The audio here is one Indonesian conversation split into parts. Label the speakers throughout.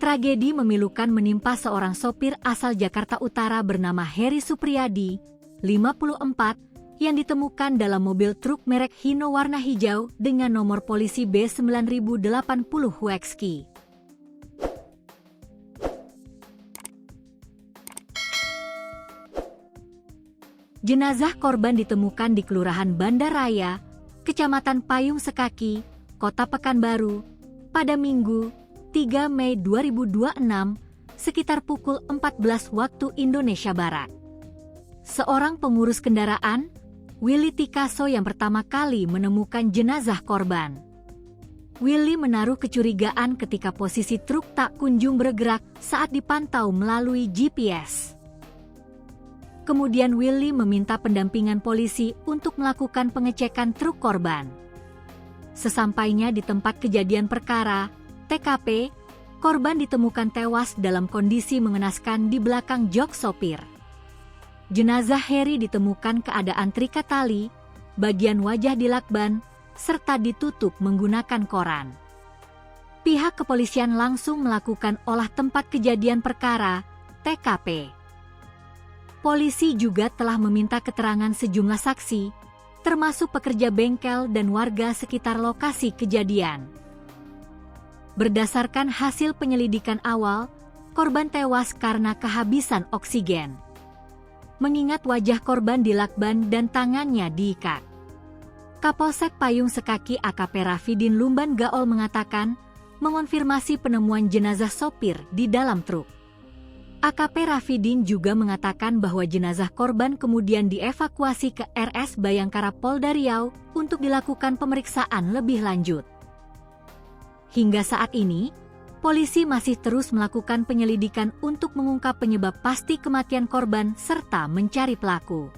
Speaker 1: Tragedi memilukan menimpa seorang sopir asal Jakarta Utara bernama Heri Supriyadi, 54, yang ditemukan dalam mobil truk merek Hino warna hijau dengan nomor polisi B9080 WXQ. Jenazah korban ditemukan di Kelurahan Banda Raya, Kecamatan Payung Sekaki, Kota Pekanbaru, pada Minggu, 3 Mei 2026, sekitar pukul 14 waktu Indonesia Barat. Seorang pengurus kendaraan, Willy Tikaso, yang pertama kali menemukan jenazah korban. Willy menaruh kecurigaan ketika posisi truk tak kunjung bergerak saat dipantau melalui GPS. Kemudian Willy meminta pendampingan polisi untuk melakukan pengecekan truk korban. Sesampainya di tempat kejadian perkara, TKP, korban ditemukan tewas dalam kondisi mengenaskan di belakang jok sopir. Jenazah Heri ditemukan keadaan terikat tali, bagian wajah dilakban, serta ditutup menggunakan koran. Pihak kepolisian langsung melakukan olah tempat kejadian perkara, TKP. Polisi juga telah meminta keterangan sejumlah saksi, termasuk pekerja bengkel dan warga sekitar lokasi kejadian. Berdasarkan hasil penyelidikan awal, korban tewas karena kehabisan oksigen. Mengingat wajah korban dilakban dan tangannya diikat. Kapolsek Payung Sekaki AKP Rafidin Lumban Gaol mengatakan, mengonfirmasi penemuan jenazah sopir di dalam truk. AKP Rafidin juga mengatakan bahwa jenazah korban kemudian dievakuasi ke RS Bayangkara Polda Riau untuk dilakukan pemeriksaan lebih lanjut. Hingga saat ini, polisi masih terus melakukan penyelidikan untuk mengungkap penyebab pasti kematian korban serta mencari pelaku.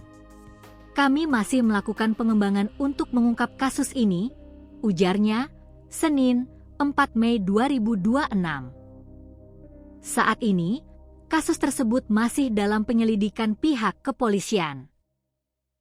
Speaker 1: Kami masih melakukan pengembangan untuk mengungkap kasus ini, ujarnya, Senin, 4 Mei 2026. Saat ini, kasus tersebut masih dalam penyelidikan pihak kepolisian.